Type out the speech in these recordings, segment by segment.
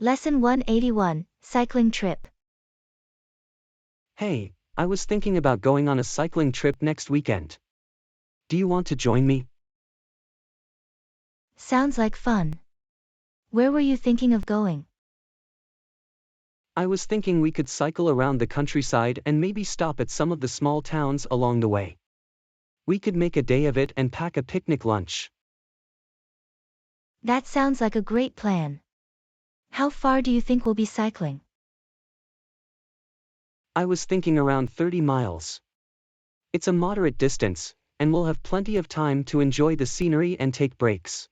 Lesson 181, Cycling Trip. Hey, I was thinking about going on a cycling trip next weekend. Do you want to join me? Sounds like fun. Where were you thinking of going? I was thinking we could cycle around the countryside and maybe stop at some of the small towns along the way. We could make a day of it and pack a picnic lunch. That sounds like a great plan. How far do you think we'll be cycling? I was thinking around 30 miles. It's a moderate distance, and we'll have plenty of time to enjoy the scenery and take breaks.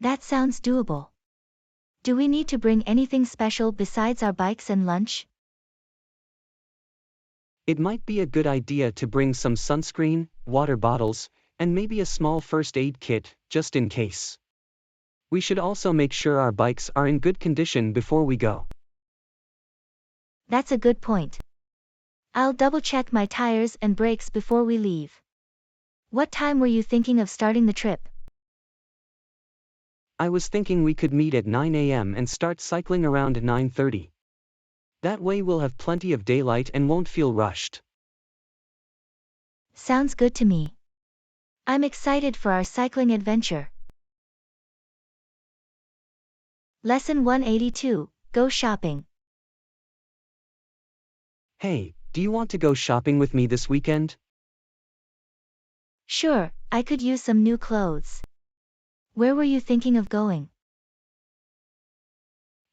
That sounds doable. Do we need to bring anything special besides our bikes and lunch? It might be a good idea to bring some sunscreen, water bottles, and maybe a small first aid kit, just in case. We should also make sure our bikes are in good condition before we go. That's a good point. I'll double check my tires and brakes before we leave. What time were you thinking of starting the trip? I was thinking we could meet at 9 a.m. and start cycling around 9:30. That way we'll have plenty of daylight and won't feel rushed. Sounds good to me. I'm excited for our cycling adventure. Lesson 182, Go Shopping. Hey, do you want to go shopping with me this weekend? Sure, I could use some new clothes. Where were you thinking of going?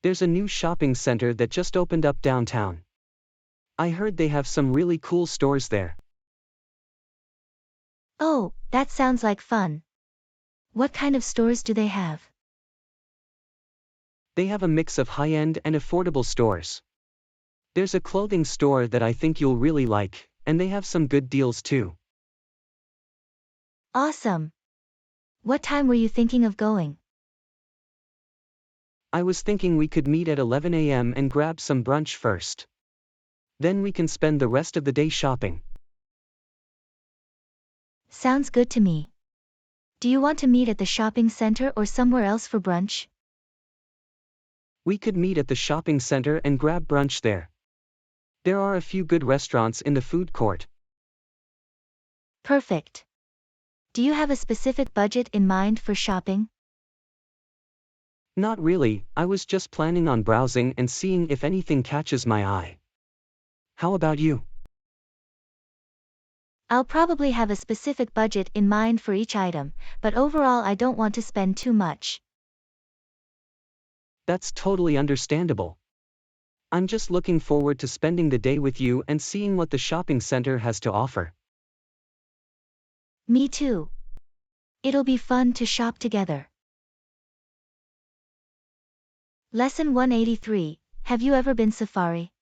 There's a new shopping center that just opened up downtown. I heard they have some really cool stores there. Oh, that sounds like fun. What kind of stores do they have? They have a mix of high-end and affordable stores. There's a clothing store that I think you'll really like, and they have some good deals too. Awesome. What time were you thinking of going? I was thinking we could meet at 11 a.m. and grab some brunch first. Then we can spend the rest of the day shopping. Sounds good to me. Do you want to meet at the shopping center or somewhere else for brunch? We could meet at the shopping center and grab brunch there. There are a few good restaurants in the food court. Perfect. Do you have a specific budget in mind for shopping? Not really, I was just planning on browsing and seeing if anything catches my eye. How about you? I'll probably have a specific budget in mind for each item, but overall I don't want to spend too much. That's totally understandable. I'm just looking forward to spending the day with you and seeing what the shopping center has to offer. Me too. It'll be fun to shop together. Lesson 183, Have you ever been safari?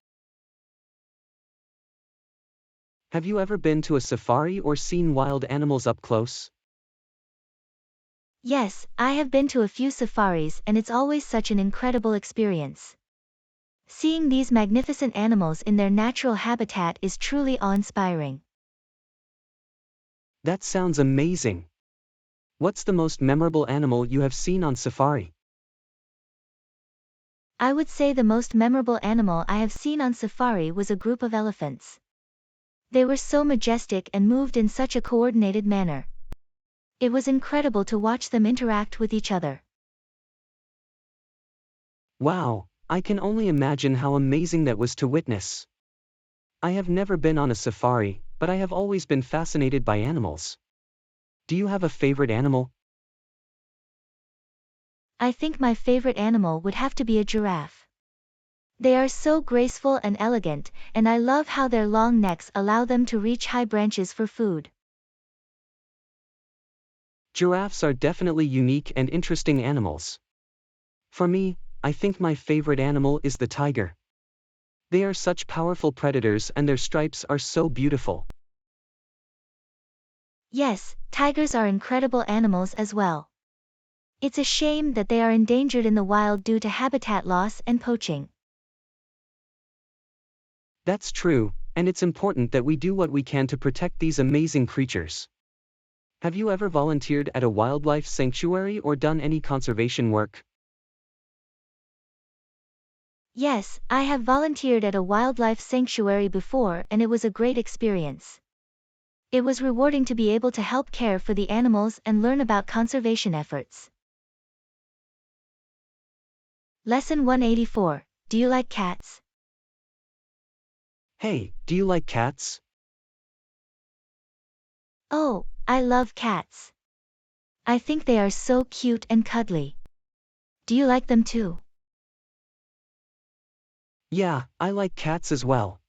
Have you ever been to a safari or seen wild animals up close? Yes, I have been to a few safaris and it's always such an incredible experience. Seeing these magnificent animals in their natural habitat is truly awe-inspiring. That sounds amazing. What's the most memorable animal you have seen on safari? I would say the most memorable animal I have seen on safari was a group of elephants. They were so majestic and moved in such a coordinated manner. It was incredible to watch them interact with each other. Wow, I can only imagine how amazing that was to witness. I have never been on a safari, but I have always been fascinated by animals. Do you have a favorite animal? I think my favorite animal would have to be a giraffe. They are so graceful and elegant, and I love how their long necks allow them to reach high branches for food. Giraffes are definitely unique and interesting animals. For me, I think my favorite animal is the tiger. They are such powerful predators and their stripes are so beautiful. Yes, tigers are incredible animals as well. It's a shame that they are endangered in the wild due to habitat loss and poaching. That's true, and it's important that we do what we can to protect these amazing creatures. Have you ever volunteered at a wildlife sanctuary or done any conservation work? Yes, I have volunteered at a wildlife sanctuary before and it was a great experience. It was rewarding to be able to help care for the animals and learn about conservation efforts. Lesson 184. Do you like cats? Hey, do you like cats? Oh, I love cats. I think they are so cute and cuddly. Do you like them too? Yeah, I like cats as well.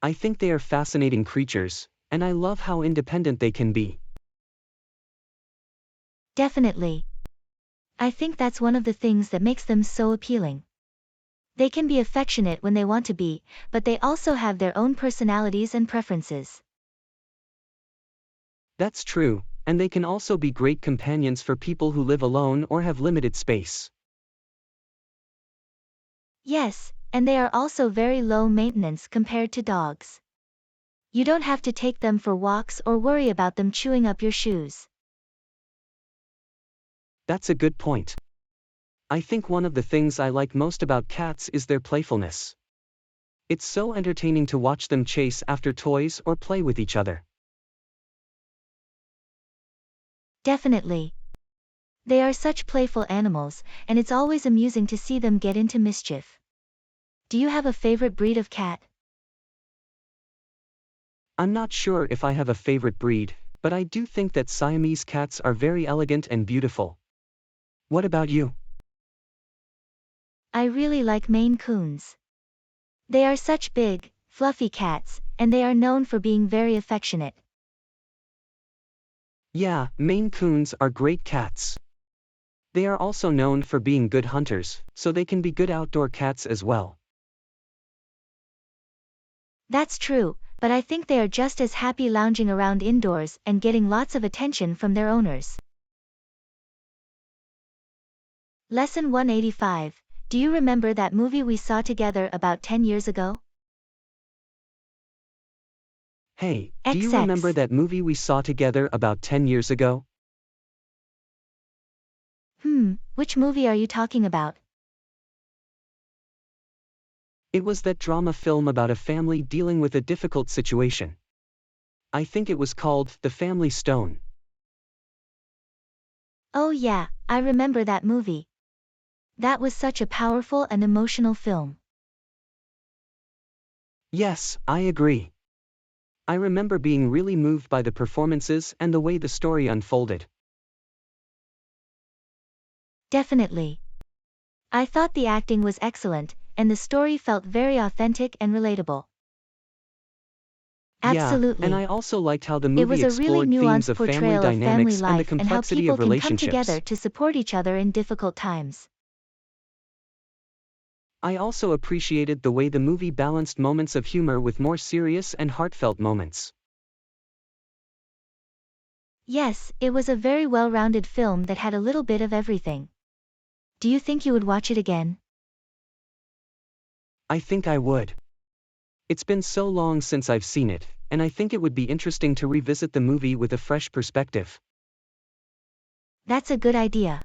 I think they are fascinating creatures, and I love how independent they can be. Definitely. I think that's one of the things that makes them so appealing. They can be affectionate when they want to be, but they also have their own personalities and preferences. That's true, and they can also be great companions for people who live alone or have limited space. Yes, and they are also very low maintenance compared to dogs. You don't have to take them for walks or worry about them chewing up your shoes. That's a good point. I think one of the things I like most about cats is their playfulness. It's so entertaining to watch them chase after toys or play with each other. Definitely. They are such playful animals, and it's always amusing to see them get into mischief. Do you have a favorite breed of cat? I'm not sure if I have a favorite breed, but I do think that Siamese cats are very elegant and beautiful. What about you? I really like Maine Coons. They are such big, fluffy cats, and they are known for being very affectionate. Yeah, Maine Coons are great cats. They are also known for being good hunters, so they can be good outdoor cats as well. That's true, but I think they are just as happy lounging around indoors and getting lots of attention from their owners. Lesson 185. Do you remember that movie we saw together about 10 years ago? Hey, do you remember XX. that movie we saw together about 10 years ago? Which movie are you talking about? It was that drama film about a family dealing with a difficult situation. I think it was called The Family Stone. Oh yeah, I remember that movie. That was such a powerful and emotional film. Yes, I agree. I remember being really moved by the performances and the way the story unfolded. Definitely. I thought the acting was excellent, and the story felt very authentic and relatable. Yeah, and Absolutely. I also liked how the It movie was a really explored themes nuanced of family portrayal of family dynamics and the life and how complexity people of can come together relationships. to support each other in difficult times. I also appreciated the way the movie balanced moments of humor with more serious and heartfelt moments. Yes, it was a very well-rounded film that had a little bit of everything. Do you think you would watch it again? I think I would. It's been so long since I've seen it, and I think it would be interesting to revisit the movie with a fresh perspective. That's a good idea.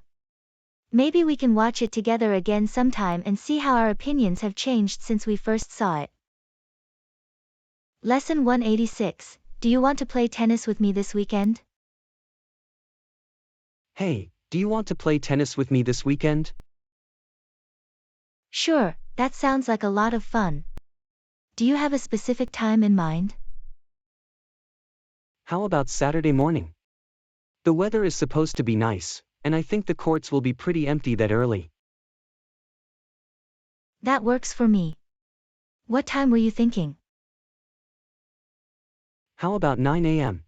Maybe we can watch it together again sometime and see how our opinions have changed since we first saw it. Lesson 186. Do you want to play tennis with me this weekend? Hey, do you want to play tennis with me this weekend? Sure, that sounds like a lot of fun. Do you have a specific time in mind? How about Saturday morning? The weather is supposed to be nice, and I think the courts will be pretty empty that early. That works for me. What time were you thinking? How about 9 a.m.?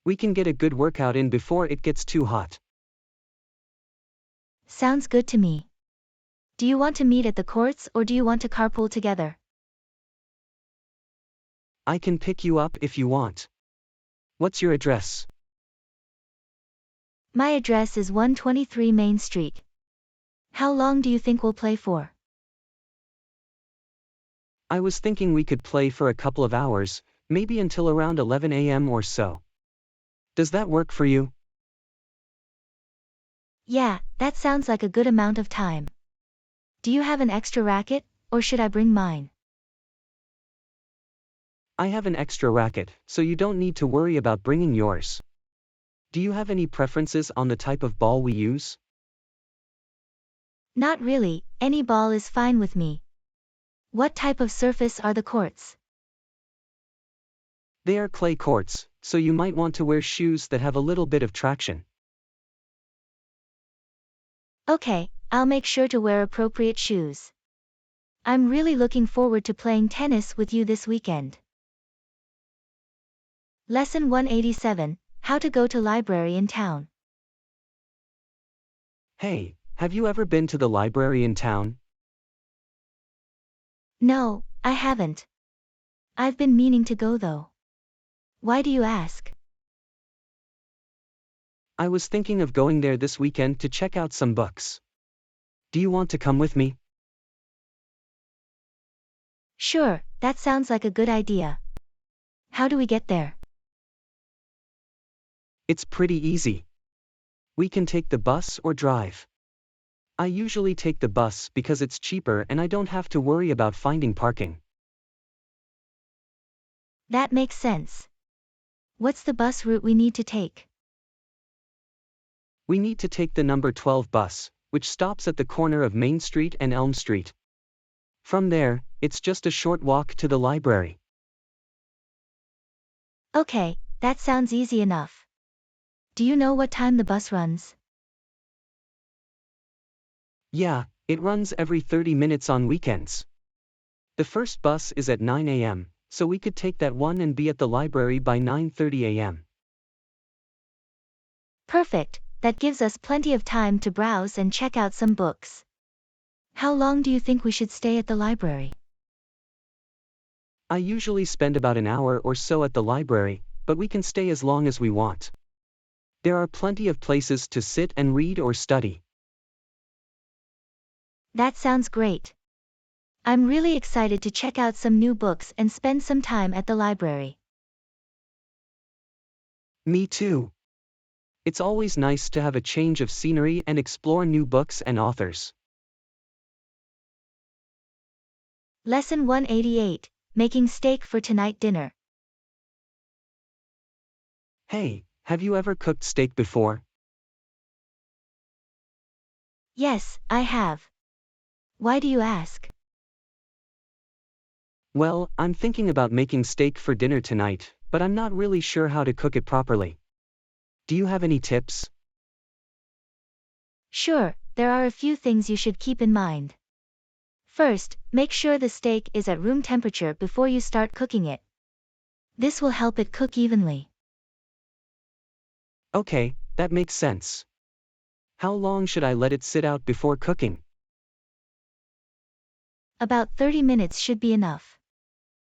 We can get a good workout in before it gets too hot. Sounds good to me. Do you want to meet at the courts or do you want to carpool together? I can pick you up if you want. What's your address? My address is 123 Main Street. How long do you think we'll play for? I was thinking we could play for a couple of hours, maybe until around 11 a.m. or so. Does that work for you? Yeah, that sounds like a good amount of time. Do you have an extra racket, or should I bring mine? I have an extra racket, so you don't need to worry about bringing yours. Do you have any preferences on the type of ball we use? Not really, any ball is fine with me. What type of surface are the courts? They are clay courts, so you might want to wear shoes that have a little bit of traction. Okay, I'll make sure to wear appropriate shoes. I'm really looking forward to playing tennis with you this weekend. Lesson 187, How to go to library in town. Hey, have you ever been to the library in town? No, I haven't. I've been meaning to go though. Why do you ask? I was thinking of going there this weekend to check out some books. Do you want to come with me? Sure, that sounds like a good idea. How do we get there? It's pretty easy. We can take the bus or drive. I usually take the bus because it's cheaper and I don't have to worry about finding parking. That makes sense. What's the bus route we need to take? We need to take the number 12 bus, which stops at the corner of Main Street and Elm Street. From there, it's just a short walk to the library. Okay, that sounds easy enough. Do you know what time the bus runs? Yeah, it runs every 30 minutes on weekends. The first bus is at 9 a.m., so we could take that one and be at the library by 9:30 a.m. Perfect, that gives us plenty of time to browse and check out some books. How long do you think we should stay at the library? I usually spend about an hour or so at the library, but we can stay as long as we want. There are plenty of places to sit and read or study. That sounds great. I'm really excited to check out some new books and spend some time at the library. Me too. It's always nice to have a change of scenery and explore new books and authors. Lesson 188, Making Steak for Tonight Dinner. Hey, have you ever cooked steak before? Yes, I have. Why do you ask? Well, I'm thinking about making steak for dinner tonight, but I'm not really sure how to cook it properly. Do you have any tips? Sure, there are a few things you should keep in mind. First, make sure the steak is at room temperature before you start cooking it. This will help it cook evenly. Okay, that makes sense. How long should I let it sit out before cooking? About 30 minutes should be enough.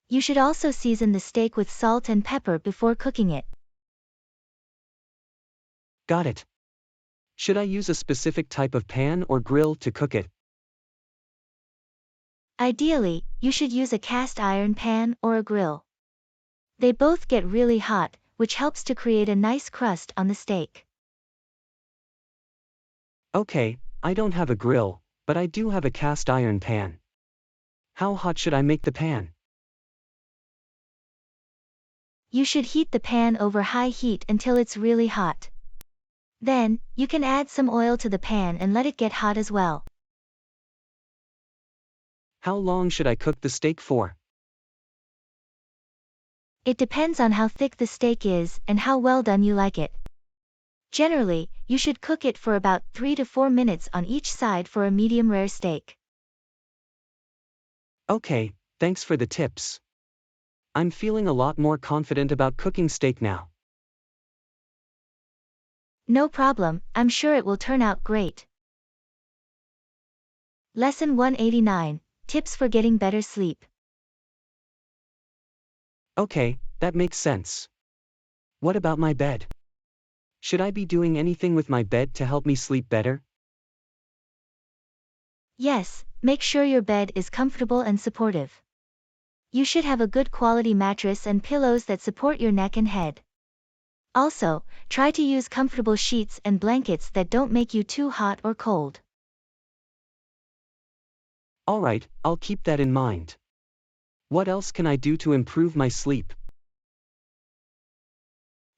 You should also season the steak with salt and pepper before cooking it. Got it. Should I use a specific type of pan or grill to cook it? Ideally, you should use a cast iron pan or a grill. They both get really hot, which helps to create a nice crust on the steak. Okay, I don't have a grill, but I do have a cast iron pan. How hot should I make the pan? You should heat the pan over high heat until it's really hot. Then, you can add some oil to the pan and let it get hot as well. How long should I cook the steak for? It depends on how thick the steak is and how well done you like it. Generally, you should cook it for about 3 to 4 minutes on each side for a medium rare steak. Okay, thanks for the tips. I'm feeling a lot more confident about cooking steak now. No problem, I'm sure it will turn out great. Lesson 189, Tips for Getting Better Sleep. Okay, that makes sense. What about my bed? Should I be doing anything with my bed to help me sleep better? Yes, make sure your bed is comfortable and supportive. You should have a good quality mattress and pillows that support your neck and head. Also, try to use comfortable sheets and blankets that don't make you too hot or cold. Alright, I'll keep that in mind. What else can I do to improve my sleep?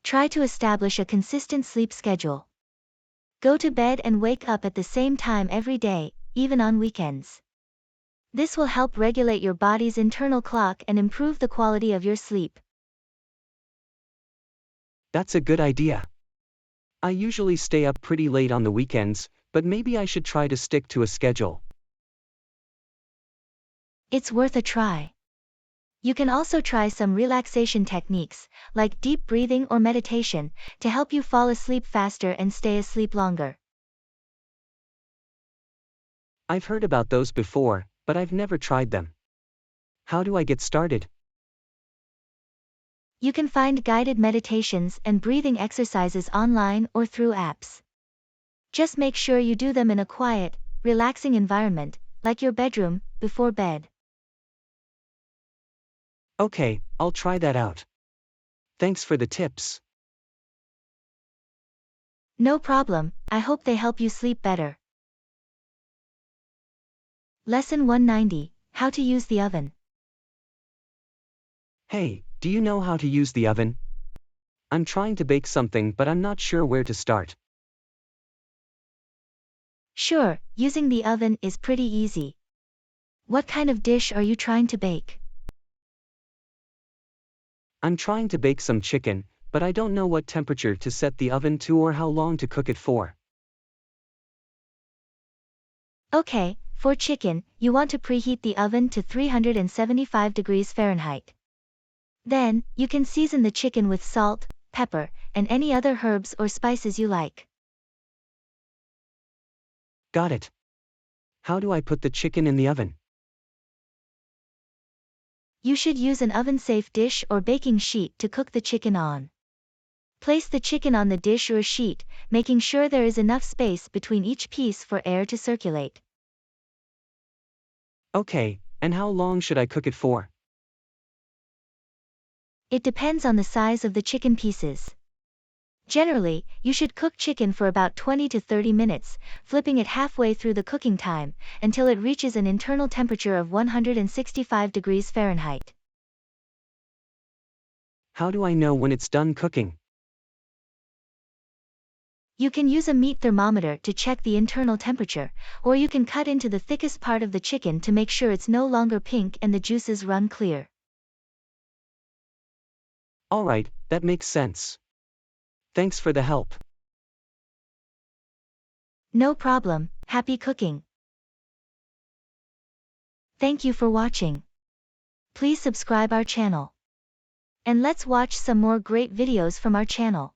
Try to establish a consistent sleep schedule. Go to bed and wake up at the same time every day, even on weekends. This will help regulate your body's internal clock and improve the quality of your sleep. That's a good idea. I usually stay up pretty late on the weekends, but maybe I should try to stick to a schedule. It's worth a try. You can also try some relaxation techniques, like deep breathing or meditation, to help you fall asleep faster and stay asleep longer. I've heard about those before, but I've never tried them. How do I get started? You can find guided meditations and breathing exercises online or through apps. Just make sure you do them in a quiet, relaxing environment, like your bedroom, before bed. Okay, I'll try that out. Thanks for the tips. No problem, I hope they help you sleep better. Lesson 190, How to use the oven. Hey, do you know how to use the oven? I'm trying to bake something but I'm not sure where to start. Sure, using the oven is pretty easy. What kind of dish are you trying to bake? I'm trying to bake some chicken, but I don't know what temperature to set the oven to or how long to cook it for. Okay, for chicken, you want to preheat the oven to 375 degrees Fahrenheit. Then, you can season the chicken with salt, pepper, and any other herbs or spices you like. Got it. How do I put the chicken in the oven? You should use an oven-safe dish or baking sheet to cook the chicken on. Place the chicken on the dish or sheet, making sure there is enough space between each piece for air to circulate. Okay, and how long should I cook it for? It depends on the size of the chicken pieces. Generally, you should cook chicken for about 20 to 30 minutes, flipping it halfway through the cooking time, until it reaches an internal temperature of 165 degrees Fahrenheit. How do I know when it's done cooking? You can use a meat thermometer to check the internal temperature, or you can cut into the thickest part of the chicken to make sure it's no longer pink and the juices run clear. Alright, that makes sense. Thanks for the help. No problem, happy cooking. Thank you for watching. Please subscribe our channel. And let's watch some more great videos from our channel.